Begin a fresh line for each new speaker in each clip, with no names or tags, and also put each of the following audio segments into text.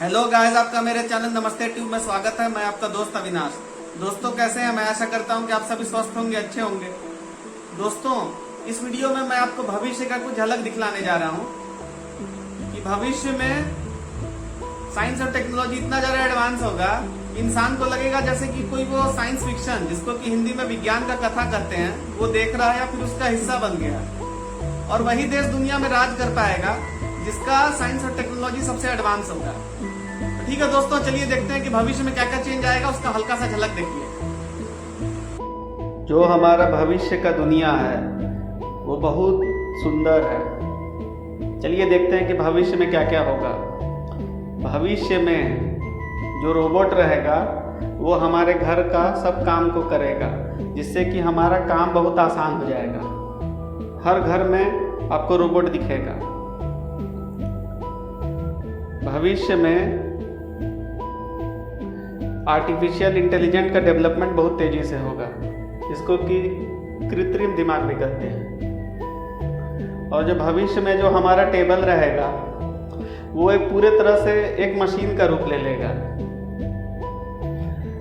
Hello guys, आपका मेरे channel नमस्ते ट्यूब में स्वागत है। मैं आपका दोस्त अविनाश। दोस्तों कैसे हैं? मैं आशा करता हूं कि आप सभी स्वस्थ होंगे, अच्छे होंगे। दोस्तों इस वीडियो में मैं आपको भविष्य का कुछ झलक दिखलाने जा रहा हूं कि भविष्य में साइंस और टेक्नोलॉजी इतना ज्यादा एडवांस होगा, इंसान को लगेगा जैसे कि कोई वो साइंस फिक्शन, जिसको कि हिंदी में विज्ञान का कथा कहते हैं, वो देख रहा है या फिर उसका हिस्सा बन गया, और वही देश दुनिया में राज कर पाएगा जिसका साइंस और टेक्नोलॉजी सबसे एडवांस होगा। ठीक है दोस्तों, चलिए देखते हैं कि भविष्य में क्या क्या चेंज आएगा, उसका हल्का सा झलक देखिए। जो हमारा भविष्य का दुनिया है वो बहुत सुंदर है। चलिए देखते हैं कि भविष्य में क्या क्या होगा। भविष्य में जो रोबोट रहेगा वो हमारे घर का सब काम को करेगा, जिससे कि हमारा काम बहुत आसान हो जाएगा। हर घर में आपको रोबोट दिखेगा। भविष्य में आर्टिफिशियल इंटेलिजेंट का डेवलपमेंट बहुत तेजी से होगा, जिसको कि कृत्रिम दिमाग भी कहते हैं। और जो भविष्य में जो हमारा टेबल रहेगा वो एक पूरे तरह से एक मशीन का रूप ले लेगा।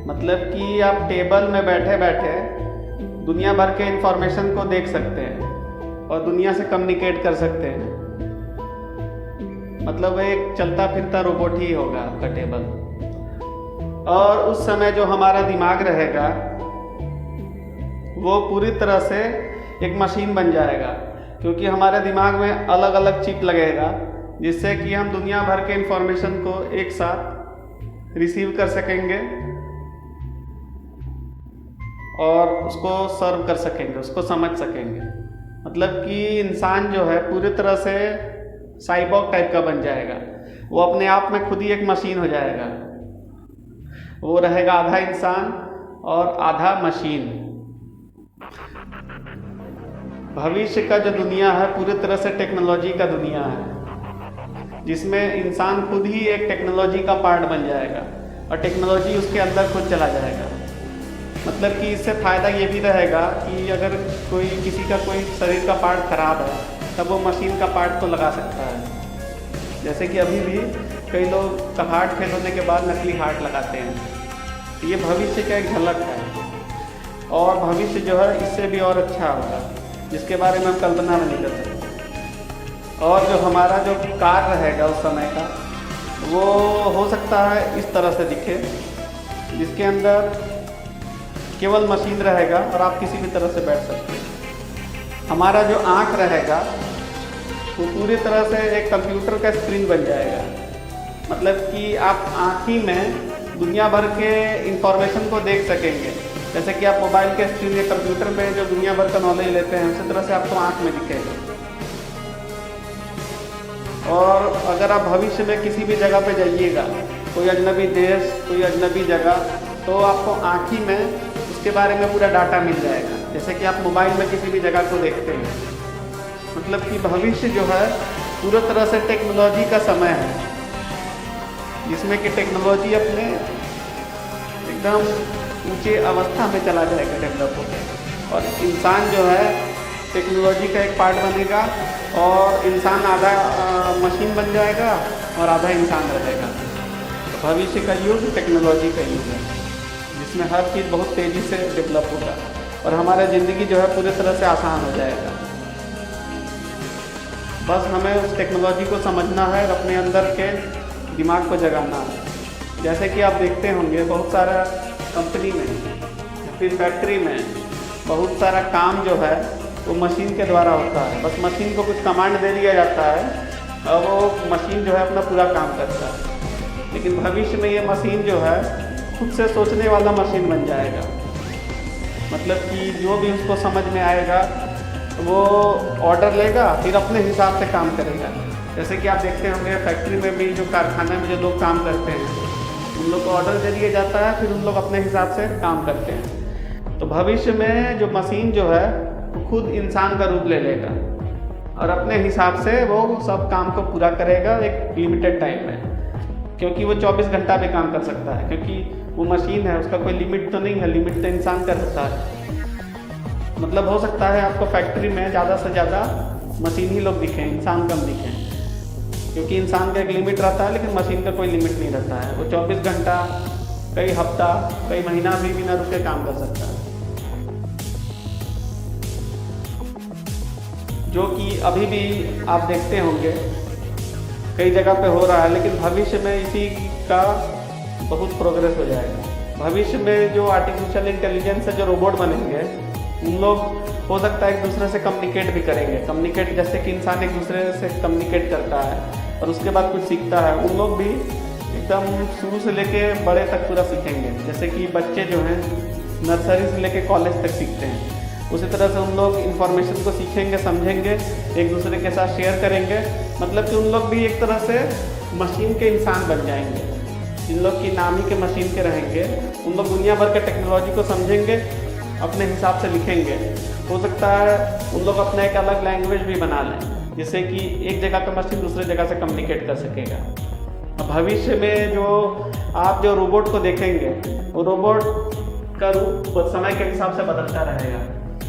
मतलब कि आप टेबल में बैठे बैठे दुनिया भर के इंफॉर्मेशन को देख सकते हैं और दुनिया से कम्युनिकेट कर सकते हैं। मतलब एक चलता फिरता रोबोट ही होगा आपका टेबल। और उस समय जो हमारा दिमाग रहेगा वो पूरी तरह से एक मशीन बन जाएगा, क्योंकि हमारे दिमाग में अलग अलग चिप लगेगा, जिससे कि हम दुनिया भर के इंफॉर्मेशन को एक साथ रिसीव कर सकेंगे और उसको सर्व कर सकेंगे, उसको समझ सकेंगे। मतलब कि इंसान जो है पूरी तरह से साइबॉर्ग टाइप का बन जाएगा। वो अपने आप में खुद ही एक मशीन हो जाएगा। वो रहेगा आधा इंसान और आधा मशीन। भविष्य का जो दुनिया है पूरी तरह से टेक्नोलॉजी का दुनिया है, जिसमें इंसान खुद ही एक टेक्नोलॉजी का पार्ट बन जाएगा और टेक्नोलॉजी उसके अंदर खुद चला जाएगा। मतलब कि इससे फ़ायदा ये भी रहेगा कि अगर कोई किसी का कोई शरीर का पार्ट खराब है तब वो मशीन का पार्ट को लगा सकता है। जैसे कि अभी भी कई लोग हार्ट फेल होने के बाद नकली हार्ट लगाते हैं। ये भविष्य का एक झलक है, और भविष्य जो है इससे भी और अच्छा होगा, जिसके बारे में हम कल्पना नहीं कर सकते। और जो हमारा जो कार्य रहेगा उस समय का, वो हो सकता है इस तरह से दिखे, जिसके अंदर केवल मशीन रहेगा और आप किसी भी तरह से बैठ सकते हैं। हमारा जो आँख रहेगा वो पूरी तरह से एक कंप्यूटर का स्क्रीन बन जाएगा। मतलब कि आप आँख ही में दुनिया भर के इंफॉर्मेशन को देख सकेंगे। जैसे कि आप मोबाइल के स्क्रीन या कंप्यूटर में जो दुनिया भर का नॉलेज लेते हैं, उसी तरह से आपको आँख में दिखेगा। और अगर आप भविष्य में किसी भी जगह पे जाइएगा, कोई अजनबी देश, कोई अजनबी जगह, तो आपको आँख ही में उसके बारे में पूरा डाटा मिल जाएगा, जैसे कि आप मोबाइल में किसी भी जगह को देखते हैं। मतलब कि भविष्य जो है पूरी तरह से टेक्नोलॉजी का समय है, जिसमें कि टेक्नोलॉजी अपने एकदम ऊंचे अवस्था में चला जाएगा, डेवलप होकर, और इंसान जो है टेक्नोलॉजी का एक पार्ट बनेगा, और इंसान आधा मशीन बन जाएगा और आधा इंसान रहेगा। तो भविष्य का युग टेक्नोलॉजी का युग है, जिसमें हर चीज़ बहुत तेज़ी से डेवलप होगा और हमारा ज़िंदगी जो है पूरी तरह से आसान हो जाएगा। बस हमें उस टेक्नोलॉजी को समझना है और अपने अंदर के दिमाग को जगाना है। जैसे कि आप देखते होंगे बहुत सारा कंपनी में या फिर फैक्ट्री में बहुत सारा काम जो है वो मशीन के द्वारा होता है। बस मशीन को कुछ कमांड दे दिया जाता है और वो मशीन जो है अपना पूरा काम करता है। लेकिन भविष्य में ये मशीन जो है खुद से सोचने वाला मशीन बन जाएगा। मतलब कि जो भी उसको समझ में आएगा वो ऑर्डर लेगा, फिर अपने हिसाब से काम करेगा। जैसे कि आप देखते होंगे फैक्ट्री में भी, जो कारखाने में जो लोग काम करते हैं, उन लोग को ऑर्डर दे दिया जाता है, फिर उन लोग अपने हिसाब से काम करते हैं। तो भविष्य में जो मशीन जो है वो खुद इंसान का रूप ले लेगा और अपने हिसाब से वो सब काम को पूरा करेगा एक लिमिटेड टाइम में, क्योंकि वो 24 घंटा भी काम कर सकता है, क्योंकि वो मशीन है, उसका कोई लिमिट तो नहीं है। लिमिट तो इंसान कर सकता है। मतलब हो सकता है आपको फैक्ट्री में ज़्यादा से ज़्यादा मशीन ही लोग दिखें, इंसान कम दिखें। क्योंकि इंसान का एक लिमिट रहता है लेकिन मशीन का कोई लिमिट नहीं रहता है। वो 24 घंटा, कई हफ्ता, कई महीना भी बिना रुके काम कर सकता है, जो कि अभी भी आप देखते होंगे कई जगह पे हो रहा है। लेकिन भविष्य में इसी का बहुत प्रोग्रेस हो जाएगा। भविष्य में जो आर्टिफिशियल इंटेलिजेंस है, जो रोबोट बनेंगे, उन लोग हो सकता है एक दूसरे से कम्युनिकेट भी करेंगे। कम्युनिकेट जैसे कि इंसान एक दूसरे से कम्युनिकेट करता है और उसके बाद कुछ सीखता है, उन लोग भी एकदम शुरू से लेके बड़े तक पूरा सीखेंगे। जैसे कि बच्चे जो हैं नर्सरी से लेके कॉलेज तक सीखते हैं, उसी तरह से उन लोग इन्फॉर्मेशन को सीखेंगे, समझेंगे, एक दूसरे के साथ शेयर करेंगे। मतलब कि उन लोग भी एक तरह से मशीन के इंसान बन जाएंगे। जिन लोग की नाम ही के मशीन के रहेंगे, उन लोग दुनिया भर के टेक्नोलॉजी को समझेंगे, अपने हिसाब से लिखेंगे। हो सकता है उन लोग अपना एक अलग लैंग्वेज भी बना लें, जिससे कि एक जगह का मशीन दूसरे जगह से कम्युनिकेट कर सकेगा। भविष्य में जो रोबोट को देखेंगे, वो रोबोट का रूप समय के हिसाब से बदलता रहेगा।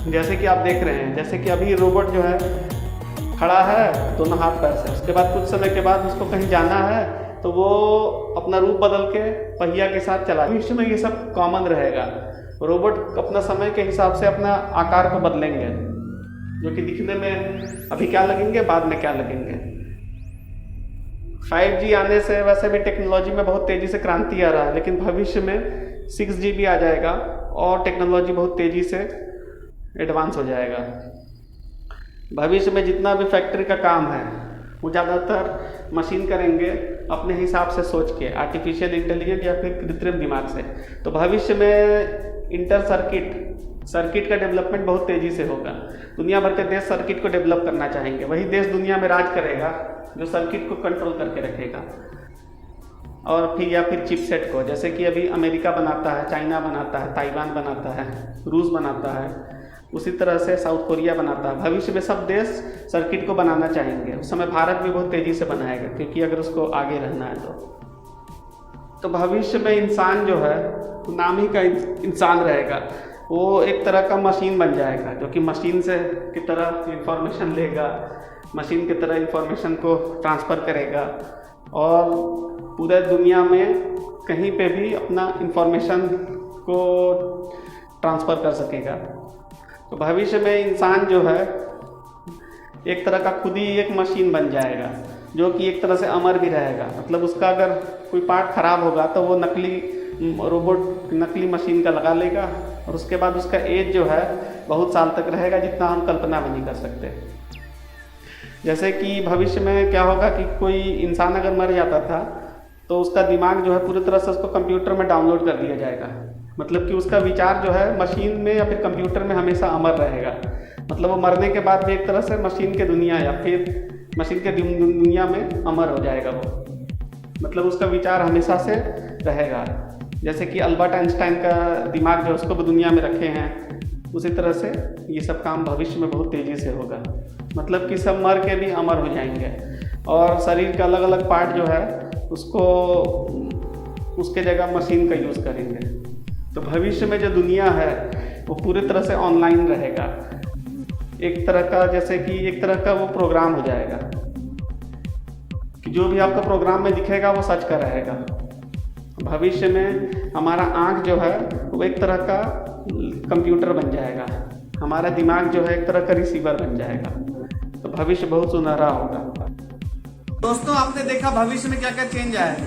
जैसे कि आप देख रहे हैं, जैसे कि अभी रोबोट जो है खड़ा है दोनों हाथ पैर से, उसके बाद कुछ समय के बाद उसको कहीं जाना है तो वो अपना रूप बदल के पहिया के साथ चला। भविष्य में ये सब कॉमन रहेगा। रोबोट अपना समय के हिसाब से अपना आकार को बदलेंगे, जो कि दिखने में अभी क्या लगेंगे, बाद में क्या लगेंगे। 5G आने से वैसे भी टेक्नोलॉजी में बहुत तेज़ी से क्रांति आ रहा है, लेकिन भविष्य में 6G भी आ जाएगा और टेक्नोलॉजी बहुत तेज़ी से एडवांस हो जाएगा। भविष्य में जितना भी फैक्ट्री का काम है वो ज़्यादातर मशीन करेंगे अपने हिसाब से सोच के, आर्टिफिशियल इंटेलिजेंस या फिर कृत्रिम दिमाग से। तो भविष्य में इंटर सर्किट का डेवलपमेंट बहुत तेज़ी से होगा। दुनिया भर के देश सर्किट को डेवलप करना चाहेंगे, वही देश दुनिया में राज करेगा जो सर्किट को कंट्रोल करके रखेगा। और फिर या फिर चिपसेट को, जैसे कि अभी अमेरिका बनाता है, चाइना बनाता है, ताइवान बनाता है, रूस बनाता है, उसी तरह से साउथ कोरिया बनाता है। भविष्य में सब देश सर्किट को बनाना चाहेंगे। उस समय भारत भी बहुत तेज़ी से बनाएगा, क्योंकि अगर उसको आगे रहना है तो भविष्य में इंसान जो है नाम ही का इंसान रहेगा। वो एक तरह का मशीन बन जाएगा, जो कि मशीन से की तरह इंफॉर्मेशन लेगा, मशीन की तरह इंफॉर्मेशन को ट्रांसफ़र करेगा और पूरे दुनिया में कहीं पे भी अपना इंफॉर्मेशन को ट्रांसफ़र कर सकेगा। तो भविष्य में इंसान जो है एक तरह का खुद ही एक मशीन बन जाएगा, जो कि एक तरह से अमर भी रहेगा। मतलब उसका अगर कोई पार्ट खराब होगा तो वो नकली मशीन का लगा लेगा और उसके बाद उसका एज जो है बहुत साल तक रहेगा, जितना हम कल्पना भी नहीं कर सकते। जैसे कि भविष्य में क्या होगा कि कोई इंसान अगर मर जाता था तो उसका दिमाग जो है पूरी तरह से उसको कंप्यूटर में डाउनलोड कर दिया जाएगा। मतलब कि उसका विचार जो है मशीन में या फिर कंप्यूटर में हमेशा अमर रहेगा। मतलब वो मरने के बाद भी एक तरह से मशीन के दुनिया या फिर मशीन के दुनिया में अमर हो जाएगा वो। मतलब उसका विचार हमेशा से रहेगा। जैसे कि अल्बर्ट आइंस्टाइन का दिमाग जो उसको भी दुनिया में रखे हैं, उसी तरह से ये सब काम भविष्य में बहुत तेज़ी से होगा। मतलब कि सब मर के भी अमर हो जाएंगे और शरीर का अलग अलग पार्ट जो है उसको उसके जगह मशीन का यूज़ करेंगे। तो भविष्य में जो दुनिया है वो पूरी तरह से ऑनलाइन रहेगा। एक तरह का जैसे कि एक तरह का वो प्रोग्राम हो जाएगा कि जो भी आपको प्रोग्राम में दिखेगा वो सच का रहेगा। भविष्य में हमारा आँख जो है वो एक तरह का कंप्यूटर बन जाएगा, हमारा दिमाग जो है एक तरह का रिसीवर बन जाएगा। तो भविष्य बहुत सुनहरा होगा।
दोस्तों, आपने देखा भविष्य में क्या क्या चेंज आएगा।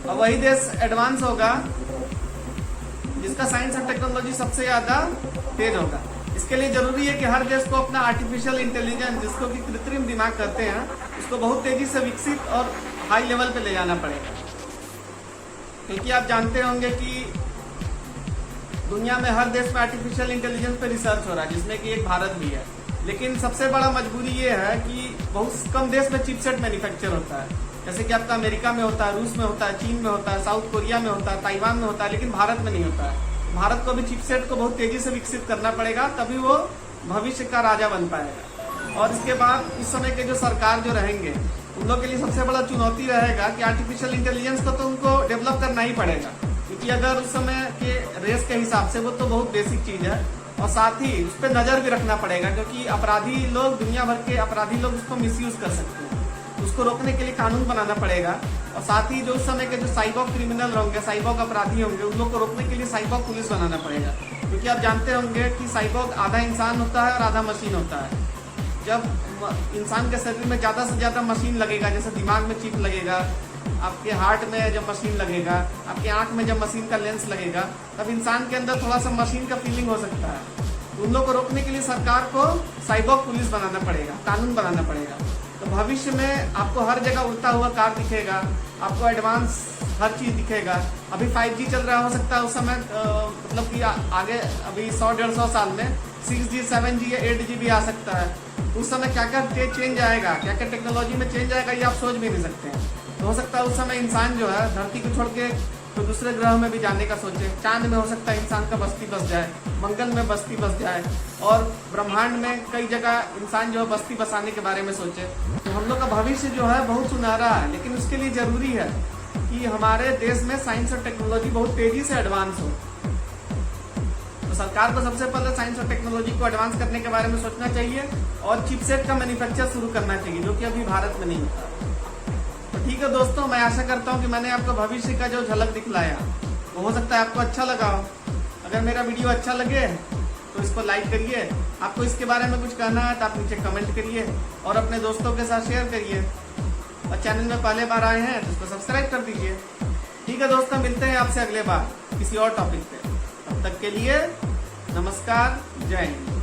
और वही देश एडवांस होगा जिसका साइंस और टेक्नोलॉजी सबसे ज़्यादा तेज होगा। इसके लिए ज़रूरी है कि हर देश को अपना आर्टिफिशियल इंटेलिजेंस, जिसको कि कृत्रिम दिमाग कहते हैं, उसको बहुत तेज़ी से विकसित और हाई लेवल पे ले जाना पड़ेगा। क्योंकि आप जानते होंगे कि दुनिया में हर देश में आर्टिफिशियल इंटेलिजेंस पे रिसर्च हो रहा है, जिसमें कि एक भारत भी है। लेकिन सबसे बड़ा मजबूरी ये है कि बहुत कम देश में चिपसेट मैन्युफैक्चर होता है। जैसे कि आपका अमेरिका में होता है, रूस में होता है, चीन में होता है, साउथ कोरिया में होता है, ताइवान में होता है, लेकिन भारत में नहीं होता है। भारत को भी चिपसेट को बहुत तेज़ी से विकसित करना पड़ेगा, तभी वो भविष्य का राजा बन पाएगा। और इसके बाद इस समय के जो सरकार जो रहेंगे, उन लोग के लिए सबसे बड़ा चुनौती रहेगा कि आर्टिफिशियल इंटेलिजेंस को तो उनको डेवलप करना ही पड़ेगा। क्योंकि अगर उस समय के रेस के हिसाब से वो तो बहुत बेसिक चीज़ है, और साथ ही उस पर नज़र भी रखना पड़ेगा, क्योंकि अपराधी लोग, दुनिया भर के अपराधी लोग उसको मिसयूज़ कर सकते हैं। उसको रोकने के लिए कानून बनाना पड़ेगा। और साथ ही जो उस समय के जो साइबॉग क्रिमिनल होंगे, साइबॉग अपराधी होंगे, उन लोग को रोकने के लिए साइबॉग पुलिस बनाना पड़ेगा। क्योंकि आप जानते होंगे कि साइबॉग आधा इंसान होता है और आधा मशीन होता है। जब इंसान के शरीर में ज़्यादा से ज़्यादा मशीन लगेगा, जैसे दिमाग में चिप लगेगा, आपके हार्ट में जब मशीन लगेगा, आपकी आंख में जब मशीन का लेंस लगेगा, तब इंसान के अंदर थोड़ा सा मशीन का फीलिंग हो सकता है। उन लोग को रोकने के लिए सरकार को साइबॉग पुलिस बनाना पड़ेगा, कानून बनाना पड़ेगा। तो भविष्य में आपको हर जगह उड़ता हुआ कार दिखेगा, आपको एडवांस हर चीज़ दिखेगा। अभी 5G चल रहा हो सकता है उस समय मतलब कि आगे अभी 100-150 साल में 6G 7G या 8G भी आ सकता है। उस समय क्या क्या चेंज आएगा, क्या क्या टेक्नोलॉजी में चेंज आएगा, ये आप सोच भी नहीं सकते हैं। तो हो सकता है उस समय इंसान जो है धरती को छोड़ के तो दूसरे ग्रह में भी जाने का सोचे। चांद में हो सकता है इंसान का बस्ती बस जाए, मंगल में बस्ती बस जाए, और ब्रह्मांड में कई जगह इंसान जो है बस्ती बसाने के बारे में सोचे। तो हम लोग का भविष्य जो है बहुत सुनहरा है, लेकिन उसके लिए जरूरी है कि हमारे देश में साइंस और टेक्नोलॉजी बहुत तेजी से एडवांस हो। तो सरकार को सबसे पहले साइंस और टेक्नोलॉजी को एडवांस करने के बारे में सोचना चाहिए और चिपसेट का मैन्युफैक्चर शुरू करना चाहिए, जो कि अभी भारत में नहीं होता। तो ठीक है दोस्तों, मैं आशा करता हूँ कि मैंने आपको भविष्य का जो झलक दिखलाया वो हो सकता है आपको अच्छा लगा हो। अगर मेरा वीडियो अच्छा लगे तो इसको लाइक करिए। आपको इसके बारे में कुछ कहना है तो आप नीचे कमेंट करिए और अपने दोस्तों के साथ शेयर करिए। और चैनल में पहले बार आए हैं तो इसको सब्सक्राइब कर दीजिए। ठीक है दोस्तों, मिलते हैं आपसे अगले बार किसी और टॉपिक पे। तब तक के लिए नमस्कार, जय हिंद।